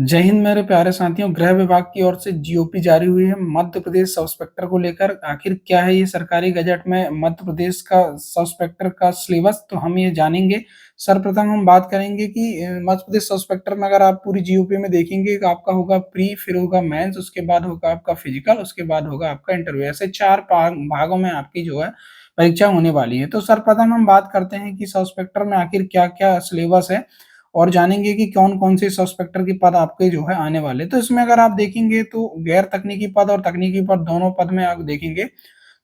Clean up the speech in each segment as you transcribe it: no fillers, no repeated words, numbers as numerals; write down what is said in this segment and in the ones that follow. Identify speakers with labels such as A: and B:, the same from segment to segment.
A: जय हिंद मेरे प्यारे साथियों। गृह विभाग की ओर से जीओपी जारी हुई है मध्य प्रदेश सब इंस्पेक्टर को लेकर। आखिर क्या है ये सरकारी गजट में मध्य प्रदेश का सब इंस्पेक्टर का सिलेबस, तो हम ये जानेंगे। सर्वप्रथम हम बात करेंगे कि मध्य प्रदेश सब इंस्पेक्टर में अगर आप पूरी जीओपी में देखेंगे कि आपका होगा प्री, फिर होगा मेंस, उसके बाद होगा आपका फिजिकल, उसके बाद होगा आपका इंटरव्यू। ऐसे चार भागों में आपकी जो है परीक्षा होने वाली है। तो सर्वप्रथम हम बात करते हैं कि सब इंस्पेक्टर में आखिर क्या क्या सिलेबस है और जानेंगे कि कौन-कौन से सब इंस्पेक्टर के पद आपके जो है आने वाले। तो इसमें अगर आप देखेंगे तो गैर तकनीकी पद और तकनीकी पद दोनों पद में आप देखेंगे,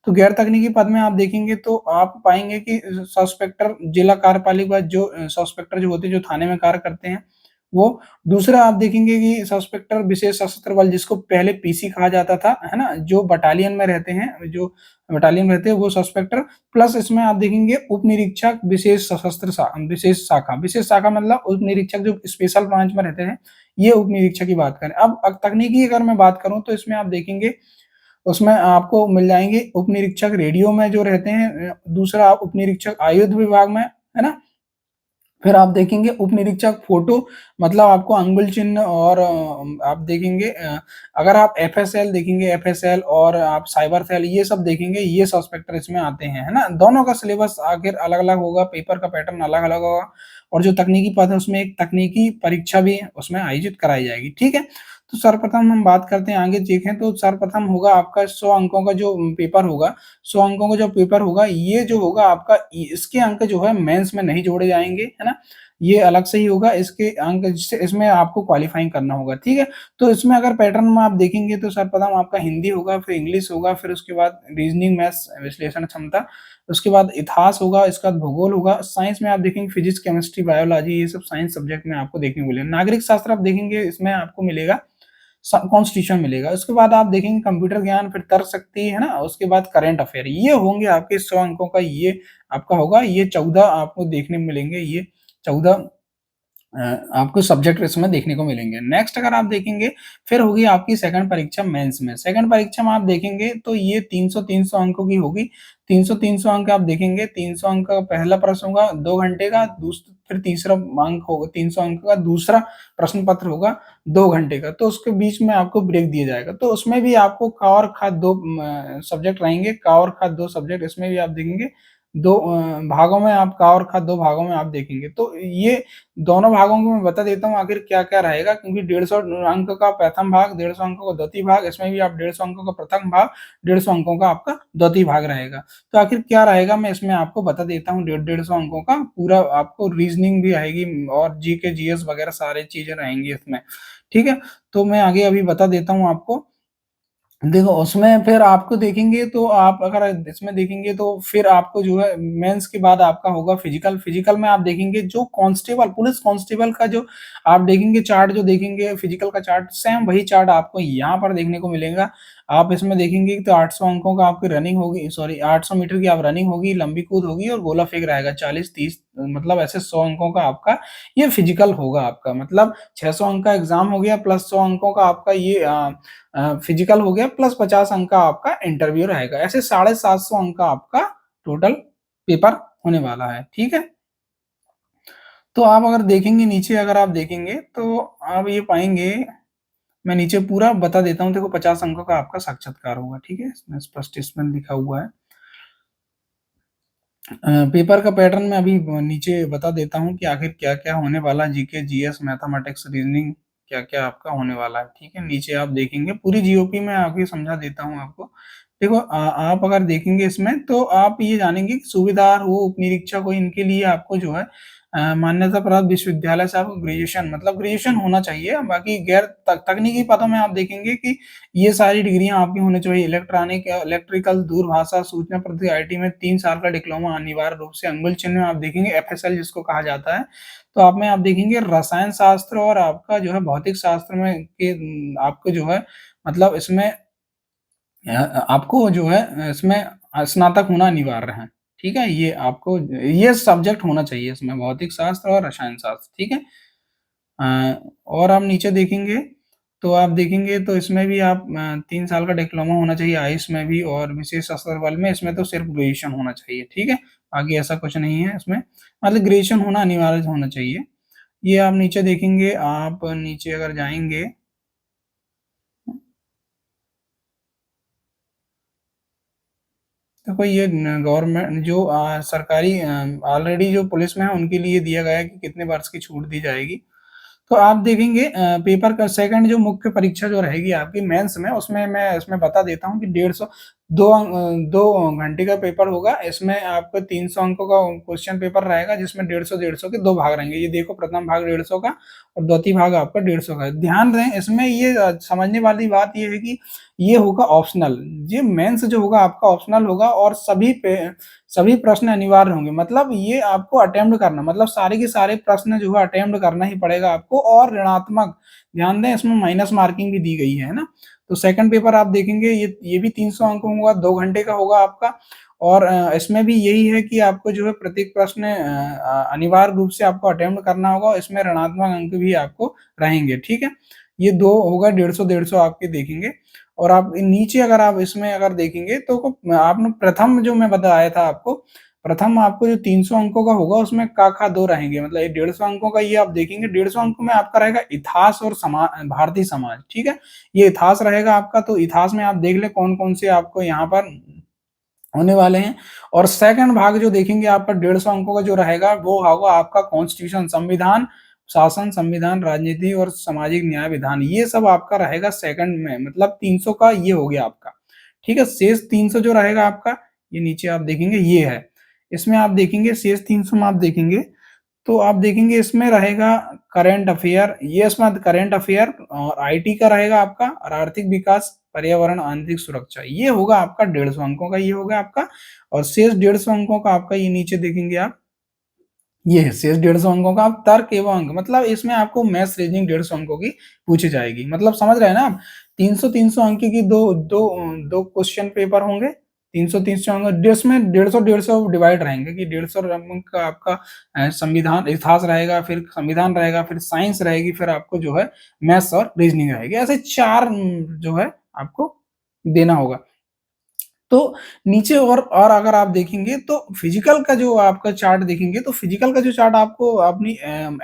A: तो गैर तकनीकी पद में आप देखेंगे तो आप पाएँगे कि सब इंस्पेक्टर जिला कार्यपालिका जो सब इंस्पेक्टर जो होते हैं, जो थाने में कार्य करते हैं, वो। दूसरा आप देखेंगे कि सब इंस्पेक्टर विशेष सशस्त्र बल जिसको पहले पीसी कहा जाता था, है ना? जो बटालियन में रहते हैं, जो बटालियन में रहते हैं वो सब इंस्पेक्टर। प्लस इसमें आप देखेंगे उप निरीक्षक विशेष शाखा। विशेष शाखा मतलब उप निरीक्षक जो स्पेशल ब्रांच में रहते हैं, ये उप निरीक्षक की बात करें। अब तकनीकी अगर मैं बात करूँ तो इसमें आप देखेंगे, उसमें आपको मिल जाएँगे उप निरीक्षक रेडियो में जो रहते हैं, दूसरा उप निरीक्षक आयुध विभाग में, है ना? फिर आप देखेंगे उप निरीक्षक फ़ोटो, मतलब आपको अंगुल चिन्ह और आप देखेंगे, अगर आप एफएसएल देखेंगे, एफएसएल और आप साइबर सेल ये सब देखेंगे, ये सब इंस्पेक्टर इसमें आते हैं, है ना? दोनों का सिलेबस आखिर अलग-अलग होगा, पेपर का पैटर्न अलग-अलग होगा और जो तकनीकी पद है उसमें एक तकनीकी परीक्षा भी उसमें आयोजित कराई जाएगी, ठीक है? तो सर्वप्रथम हम बात करते हैं, आगे देखें तो सर्वप्रथम होगा आपका 100 अंकों का जो पेपर होगा। 100 अंकों का जो पेपर होगा, ये जो होगा आपका इसके अंक जो है मेंस में नहीं जोड़े जाएँगे, है ना? ये अलग से ही होगा, इसके अंक जिससे इसमें आपको क्वालीफाइंग करना होगा, ठीक है? तो इसमें अगर पैटर्न में आप देखेंगे तो सर्वप्रथम आपका हिंदी होगा, फिर इंग्लिश होगा, फिर उसके बाद रीज़निंग, मैथ्स, विश्लेषण क्षमता, उसके बाद इतिहास होगा, इसके बाद भूगोल होगा, साइंस में आप देखेंगे फिजिक्स, केमिस्ट्री, बायोलॉजी, ये सब साइंस सब्जेक्ट में आपको देखने को मिलेगा। नागरिक शास्त्र आप देखेंगे, इसमें आपको मिलेगा कॉन्स्टिट्यूशन मिलेगा। उसके बाद आप देखेंगे कंप्यूटर ज्ञान, फिर तर्कशक्ति, है ना? उसके बाद करंट अफेयर, ये होंगे आपके 100 अंकों का, ये आपका होगा। ये 14 आपको देखने को मिलेंगे, ये 14 आपको सब्जेक्ट इसमें देखने को मिलेंगे। नेक्स्ट अगर आप देखेंगे, फिर होगी आपकी सेकंड परीक्षा मेंस में। सेकंड परीक्षा में आप देखेंगे तो ये 300-300 अंकों की होगी। 300-300 अंक आप देखेंगे, 300 अंक का पहला प्रश्न होगा 2 घंटे का, फिर तीसरा अंक होगा 300 अंक का, दूसरा प्रश्न पत्र होगा 2 घंटे का, तो उसके बीच में आपको ब्रेक दिया जाएगा। तो उसमें भी आपको क और ख 2 सब्जेक्ट रहेंगे, क और ख 2 सब्जेक्ट इसमें भी आप देखेंगे। 2 भागों में आप क और ख 2 भागों में आप देखेंगे। तो ये दोनों भागों को मैं बता देता हूँ आखिर क्या-क्या रहेगा, क्योंकि 150 अंक का प्रथम भाग, 150 अंकों का द्वितीय भाग, इसमें भी आप 150 अंकों का प्रथम भाग, 150 अंकों का आपका द्वितीय भाग रहेगा। तो आखिर क्या रहेगा मैं इसमें आपको बता देता हूँ। 150 अंकों का पूरा आपको रीज़निंग भी आएगी और जीके, जीएस वगैरह सारी चीज़ें रहेंगी इसमें, ठीक है? तो मैं आगे अभी बता देता हूँ आपको। देखो, उसमें फिर आपको देखेंगे तो आप अगर इसमें देखेंगे तो फिर आपको जो है मेंस के बाद आपका होगा फिजिकल। फिजिकल में आप देखेंगे जो कांस्टेबल, पुलिस कांस्टेबल का जो आप देखेंगे चार्ट, जो देखेंगे फिजिकल का चार्ट, सेम वही चार्ट आपको यहाँ पर देखने को मिलेगा। आप इसमें देखेंगे तो 800 अंकों का आपकी रनिंग होगी, सॉरी 800 मीटर की आप रनिंग होगी, लंबी कूद होगी और गोला फेंक रहेगा 40-30, मतलब ऐसे 100 अंकों का आपका ये फिजिकल होगा आपका। मतलब 600 अंक का एग्ज़ाम हो गया प्लस 100 अंकों का आपका ये फिजिकल हो गया, प्लस 50 अंक का आपका इंटरव्यू रहेगा। ऐसे 750 अंक का आपका टोटल पेपर होने वाला है, ठीक है? तो आप अगर देखेंगे नीचे, अगर आप देखेंगे तो आप ये पाएँगे, मैं नीचे पूरा बता देता हूँ। देखो 50 अंकों का आपका साक्षात्कार होगा, ठीक है? इसमें स्पष्ट इसमें लिखा हुआ है। पेपर का पैटर्न मैं अभी नीचे बता देता हूँ कि आखिर क्या-क्या होने वाला है, जीके, जीएस, मैथमेटिक्स, रीज़निंग क्या-क्या आपका होने वाला है, ठीक है? नीचे आप देखेंगे पूरी जीओपी में आगे समझा देता हूँ आपको। देखो, आप अगर देखेंगे इसमें तो आप ये जानेंगे कि सूबेदार हो, उप निरीक्षक हो, इनके लिए आपको जो है मान्यता प्राप्त विश्वविद्यालय से आपको ग्रेजुएशन, मतलब ग्रेजुएशन होना चाहिए। बाकी गैर तकनीकी पदों में आप देखेंगे कि ये सारी डिग्रियाँ आपकी होनी चाहिए। इलेक्ट्रिकल, दूरभाषा, सूचना प्रौद्योगिकी, आईटी में 3 साल का डिप्लोमा अनिवार्य रूप से। अंगुल चिन्ह में आप देखेंगे एफएसएल जिसको कहा जाता है। तो आप में आप देखेंगे रसायन शास्त्र और आपका जो है भौतिक शास्त्र में आपको जो है, मतलब इसमें आपको जो है इसमें स्नातक होना अनिवार्य है, ठीक है? ये आपको ये सब्जेक्ट होना चाहिए इसमें, भौतिक शास्त्र और रसायन शास्त्र, ठीक है? और आप नीचे देखेंगे, तो आप देखेंगे तो इसमें भी आप 3 साल का डिप्लोमा होना चाहिए आयुष में भी, और विशेष सशस्त्र बल में इसमें तो सिर्फ ग्रेजुएशन होना चाहिए, ठीक है? आगे ऐसा कुछ नहीं है इसमें, मतलब ग्रेजुएशन होना अनिवार्य होना चाहिए। ये आप नीचे देखेंगे, आप नीचे अगर जाएँगे देखो ये न गवर्नमेंट जो सरकारी ऑलरेडी जो पुलिस में है उनके लिए दिया गया है कि कितने वर्ष की छूट दी जाएगी। तो आप देखेंगे पेपर का सेकंड जो मुख्य परीक्षा जो रहेगी आपकी मेंस में, उसमें मैं इसमें बता देता हूँ कि 2 घंटे का पेपर होगा। इसमें आपको 300 अंकों का क्वेश्चन पेपर रहेगा जिसमें 150-150 के 2 भाग रहेंगे। ये देखो प्रथम भाग 150 का और द्वितीय भाग आपका 150 का है। ध्यान दें इसमें ये समझने वाली बात ये है कि ये होगा ऑप्शनल। ये मेंस जो होगा आपका ऑप्शनल होगा और सभी प्रश्न अनिवार्य होंगे। मतलब ये आपको अटेम्प्ट करना मतलब सारे के सारे प्रश्न जो है अटेम्प्ट करना ही पड़ेगा आपको और ऋणात्मक ध्यान दें इसमें माइनस मार्किंग भी दी गई है ना? तो सेकंड पेपर आप देखेंगे ये भी 300 अंक होगा, 2 घंटे का होगा आपका और इसमें भी यही है कि आपको जो है प्रत्येक प्रश्न अनिवार्य रूप से आपको अटेम्प्ट करना होगा। इसमें ऋणात्मक अंक भी आपको रहेंगे, ठीक है? ये 2 होगा 150-150 आपके देखेंगे और आप नीचे अगर आप इसमें अगर देखेंगे तो आपने प्रथम जो मैं बताया था आपको, प्रथम आपको जो 300 अंकों का होगा उसमें क, ख 2 रहेंगे मतलब ये 150 अंकों का ये आप देखेंगे 150 अंकों में आपका रहेगा इतिहास और भारतीय समाज, ठीक है? ये इतिहास रहेगा आपका तो इतिहास में आप देख लें कौन-कौन से आपको यहाँ पर होने वाले हैं और सेकंड भाग जो देखेंगे आपका 150 अंकों का जो रहेगा वो होगा आपका कॉन्स्टिट्यूशन संविधान, शासन, संविधान, राजनीति और सामाजिक न्याय विधान ये सब आपका रहेगा सेकंड में मतलब 300 का ये हो गया आपका, ठीक है? शेष 300 जो रहेगा आपका ये नीचे आप देखेंगे ये है। इसमें आप देखेंगे शेष 300 में आप देखेंगे तो आप देखेंगे इसमें रहेगा करंट अफेयर ये इसमें करंट अफेयर और आईटी का रहेगा आपका और आर्थिक विकास, पर्यावरण, आंतरिक सुरक्षा ये होगा आपका 150 अंकों का ये होगा आपका और शेष 150 अंकों का आपका ये नीचे देखेंगे आप ये है शेष 150 अंकों का आप तर्क एवं अंक मतलब इसमें आपको मैथ्स रीजनिंग 150 अंकों की पूछी जाएगी मतलब समझ रहे हैं ना आप 300-300 अंक की दो क्वेश्चन पेपर होंगे 300-300 अंक जिसमें 150-150 डिवाइड रहेंगे कि 150 अंक का आपका संविधान इतिहास रहेगा फिर संविधान रहेगा फिर साइंस रहेगी फिर आपको जो है मैथ्स और रीजनिंग रहेगी ऐसे 4 जो है आपको देना होगा तो नीचे और अगर आप देखेंगे तो फिजिकल का जो आपका चार्ट देखेंगे तो फिजिकल का जो चार्ट आपको अपनी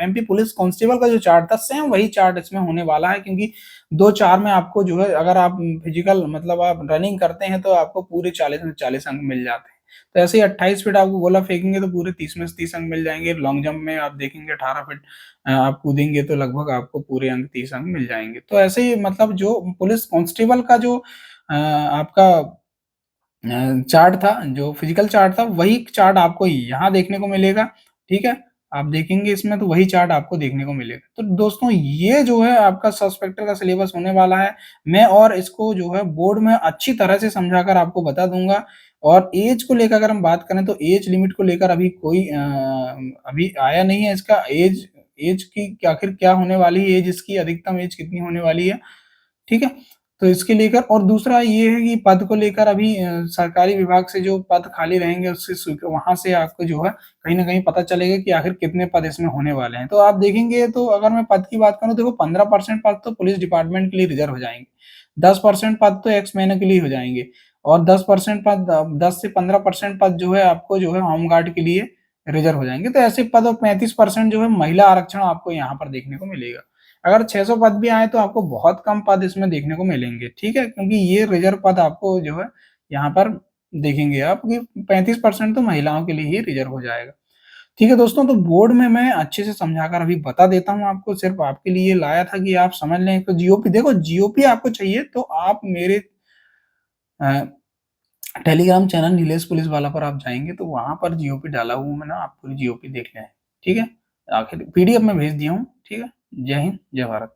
A: एमपी पुलिस कांस्टेबल का जो चार्ट था सेम वही चार्ट इसमें होने वाला है क्योंकि 2-4 में आपको जो है अगर आप फिजिकल मतलब आप रनिंग करते हैं तो आपको पूरे 40 में 40 अंक मिल जाते हैं। तो ऐसे ही 28 फीट आपको गोला फेंकेंगे तो पूरे 30 में से 30 अंक मिल जाएंगे। लॉन्ग जंप में आप देखेंगे 18 फीट आप कूदेंगे तो लगभग आपको पूरे अंक 30 अंक मिल जाएंगे। तो ऐसे ही मतलब जो पुलिस कांस्टेबल का जो आपका चार्ट था, जो फिजिकल चार्ट था, वही चार्ट आपको यहाँ देखने को मिलेगा, ठीक है? आप देखेंगे इसमें तो वही चार्ट आपको देखने को मिलेगा। तो दोस्तों ये जो है आपका सब इंस्पेक्टर का सिलेबस होने वाला है। मैं और इसको जो है बोर्ड में अच्छी तरह से समझाकर आपको बता दूँगा और ऐज को लेकर अगर हम बात करें तो ऐज लिमिट को लेकर अभी कोई अभी आया नहीं है इसका ऐज ऐज की आखिर क्या होने वाली है, ऐज इसकी अधिकतम ऐज कितनी होने वाली है, ठीक है? तो इसके लेकर और दूसरा ये है कि पद को लेकर अभी सरकारी विभाग से जो पद खाली रहेंगे उससे वहाँ से आपको जो है कहीं न कहीं पता चलेगा कि आखिर कितने पद इसमें होने वाले हैं। तो आप देखेंगे तो अगर मैं पद की बात करूँ देखो 15% पद तो पुलिस डिपार्टमेंट के लिए रिज़र्व हो जाएँगे। 10% पद तो एक्स मैन के लिए हो जाएँगे और 10% पद 10 से 15% पद जो है आपको जो है होमगार्ड के लिए रिज़र्व हो जाएँगे। तो ऐसे पद और 35% जो है महिला आरक्षण आपको यहाँ पर देखने को मिलेगा। अगर 600 पद भी आए तो आपको बहुत कम पद इसमें देखने को मिलेंगे, ठीक है? क्योंकि ये रिज़र्व पद आपको जो है यहाँ पर देखेंगे आप कि 35% तो महिलाओं के लिए ही रिज़र्व हो जाएगा। ठीक है दोस्तों, तो बोर्ड में मैं अच्छे से समझाकर अभी बता देता हूँ आपको, सिर्फ़ आपके लिए लाया था कि आप समझ लें। तो जीओपी देखो जीओपी आपको चाहिए तो आप मेरे अ, टेलीग्राम चैनल नीलेश पुलिस वाला पर आप जाएँगे तो वहाँ पर जीओपी डाला हुआ हूँ मैंने, आप पूरी जीओपी देख लें, ठीक है? आखिर पीडीएफ में भेज दिया हूँ, ठीक है? जय हिंद, जय भारत।